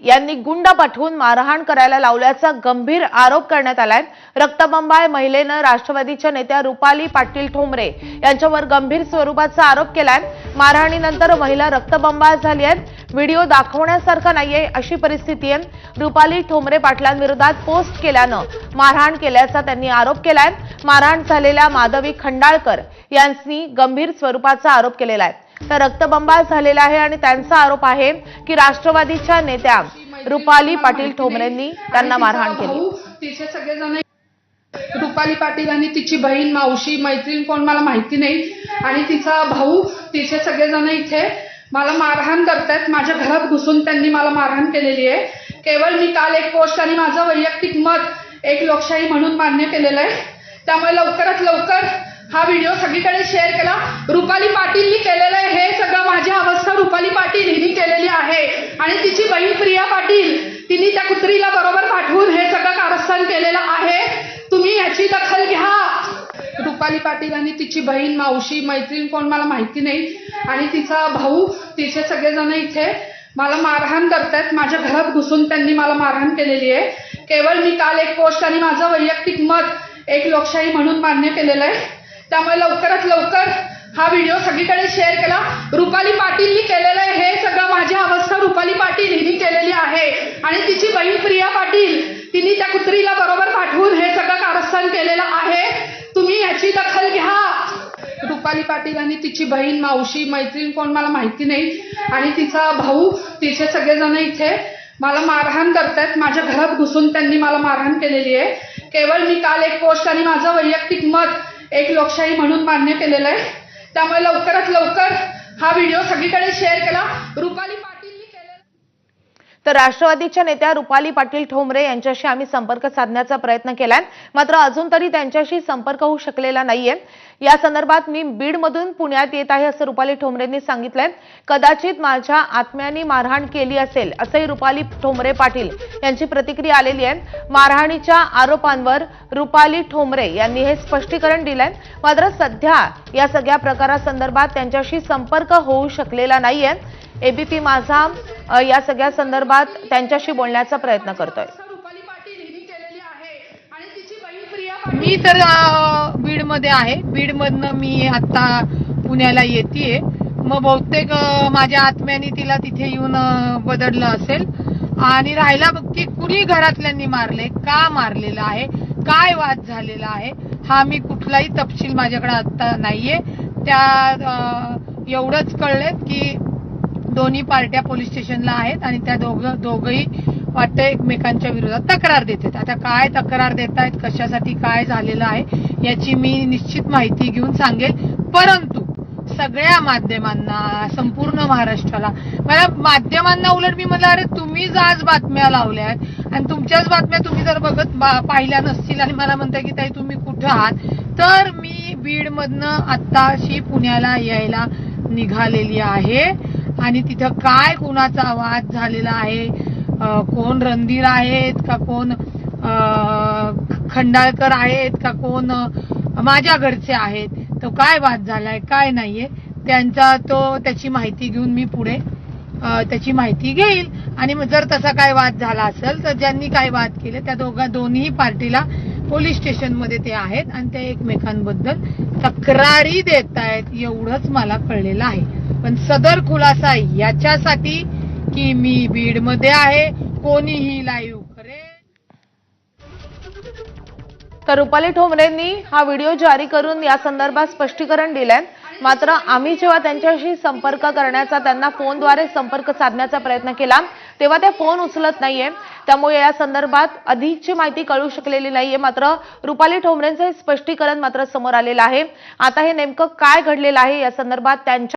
यांनी गुंड पाठवून मारहाण करायला लावल्याचा गंभीर आरोप करण्यात आलाय। रक्तबंबाळ महिलेनं राष्ट्रवादीच्या नेत्या रुपाली पाटील ठोंबरे यांच्यावर गंभीर स्वरूपाचा आरोप केलाय। मारहाणीनंतर महिला रक्तबंबाळ झाली आहे। व्हिडिओ दाखवण्यासारखा नाहीये अशी परिस्थिती आहे। रुपाली ठोंबरे पाटलांविरोधात पोस्ट केल्यानं मारहाण केल्याचा त्यांनी आरोप केलाय। मारहाण झालेल्या माधवी खंडाळकर यांनी गंभीर स्वरूपाचा आरोप केलेला आहे। तर रक्तबंबाळ झालेला आहे आणि त्यांचा आरोप आहे की राष्ट्रवादीच्या नेत्या रुपाली पाटील ठोंबरेंनी त्यांना मारहाण केली। तिचे सगळेजण रुपाली पाटील आणि तिची बहीण मावशी मैत्रीण कोण मला माहिती नाही आणि तिचा भाऊ तिचे सगळेजण इथे मला मारहाण करतात। माझ्या घरात घुसून त्यांनी मला मारहाण केलेली आहे। केवळ मी काल एक पोस्ट आणि माझं वैयक्तिक मत एक लोकशाही म्हणून मान्य केलेलं आहे। त्यामुळे लवकरात लवकर हा व्हिडिओ सगळीकडे शेअर केला। रुपाली पाटीलनी केलेलं आहे हे सगळं, माझी अवस्था रुपाली पाटील हिने केलेली आहे आणि तिची बहीण प्रिया पाटील तिने त्या कुत्रीला बरोबर पाठवून हे सगळं कारस्थान केलेलं आहे। तुम्ही याची दखल घ्या। रुपाली पाटील आणि तिची बहीण मावशी मैत्रीण कोण मला माहिती नाही आणि तिचा भाऊ तिचे सगळेजण इथे मला मारहाण करतात। माझ्या घरात घुसून त्यांनी मला मारहाण केलेली आहे। केवळ मी काल एक पोस्ट आणि माझं वैयक्तिक मत एक लोकशाही म्हणून मान्य केलेलं आहे। त्यामुळे लवकरात लवकर हा व्हिडिओ सगळीकडे शेअर केला। रुपाली पाटीलनी केलेलं आहे हे सगळं, माझी अवस्था रुपाली पाटील हिने केलेली आहे आणि तिची बहीण प्रिया पाटील तिने त्या कुत्रीला बरोबर पाठवून हे सगळं कारस्थान केलेलं आहे। तुम्ही याची दखल घ्या। रुपाली पाटील आणि तिची बहीण मावशी मैत्रीण कोण मला माहिती नाही आणि तिचा भाऊ तिचे सगळेजण इथे मला मारहाण करतात। माझ्या घरात घुसून त्यांनी मला मारहाण केलेली आहे। केवळ मी काल एक पोस्ट आणि माझं वैयक्तिक मत एक लोकशाही म्हणून मान्य केलेलं आहे। त्यामुळे लवकरात लवकर हा व्हिडिओ सगळीकडे शेअर केला। रुपाली पाटीलनी केलेला तर राष्ट्रवादीच्या नेत्या रुपाली पाटील ठोंबरे यांच्याशी आम्ही संपर्क साधण्याचा प्रयत्न केलाय, मात्र अजून तरी त्यांच्याशी संपर्क होऊ शकलेला नाहीये। या संदर्भात मी बीडमधून पुण्यात येत आहे असं रुपाली ठोंबरेंनी सांगितलंय। कदाचित माझ्या आत्म्याने मारहाण केली असेल असंही रुपाली ठोंबरे पाटील यांची प्रतिक्रिया आलेली आहे। मारहाणीच्या आरोपांवर रुपाली ठोंबरे यांनी हे स्पष्टीकरण दिलंय, मात्र सध्या या सगळ्या प्रकारासंदर्भात त्यांच्याशी संपर्क होऊ शकलेला नाहीये। एबीपी माझा या सगळ्या संदर्भात त्यांच्याशी बोलण्याचा प्रयत्न करतोय। मी तर बीडमध्ये आहे। बीडमधनं मी आता पुण्याला येतेय। मग बहुतेक माझ्या आत्म्याने तिला तिथे येऊन बदललं असेल आणि राहिला की कुणी घरातल्यांनी मारले, का मारलेलं आहे, काय वाद झालेला आहे, हा मी कुठलाही तपशील माझ्याकडे आता नाहीये। त्या एवढंच कळलं की दोन्ही पार्ट्या पोलीस स्टेशनला आहेत आणि त्या दोघंही वाटतं एकमेकांच्या विरोधात तक्रार देतात। आता काय तक्रार देत आहेत, कशासाठी काय झालेलं आहे याची मी निश्चित माहिती घेऊन सांगेल। परंतु सगळ्या माध्यमांना, संपूर्ण महाराष्ट्राला, मला माध्यमांना उलट मी म्हटलं अरे तुम्हीच आज बातम्या लावल्या आहेत आणि तुमच्याच बातम्या तुम्ही जर पाहिल्या नसतील आणि मला म्हणताय की ताई तुम्ही कुठं आहात, तर मी बीडमधनं आत्ताशी पुण्याला यायला निघालेली आहे आणि तिथं काय कुणाचा वाद झालेला आहे, कोण रणधीर आहेत का, कोण खंडाळकर आहेत का, कोण माझ्या घरचे आहेत, तो काय वाद झालाय काय नाहीये त्याची माहिती घेऊन मी पुढे त्याची माहिती घेईल आणि जर तसा काय वाद झाला असेल तर ज्यांनी काय वाद केले त्या दोन्ही पार्टीला पोलीस स्टेशनमध्ये ते आहेत आणि ते एकमेकांबद्दल तक्रारी देत आहेत एवढंच मला कळलेलं आहे। पण सदर खुलासा याच्यासाठी की मी बीडमध्ये आहे कोणीही लाईव्ह करेल। तर रुपाली ठोंबरेंनी हा व्हिडिओ जारी करून या संदर्भात स्पष्टीकरण दिलंय, मात्र आम्ही जेव्हा त्यांच्याशी संपर्क करण्याचा, त्यांना फोनद्वारे संपर्क साधण्याचा प्रयत्न केला तेव्हा ते फोन उचलत नाहीये। त्यामुळे या संदर्भात अधिकची माहिती कळू शकलेली नाहीये। मात्र रुपाली ठोंबरेंचं हे स्पष्टीकरण मात्र समोर आलेलं आहे। आता हे नेमकं काय घडलेलं आहे या संदर्भात त्यांच्या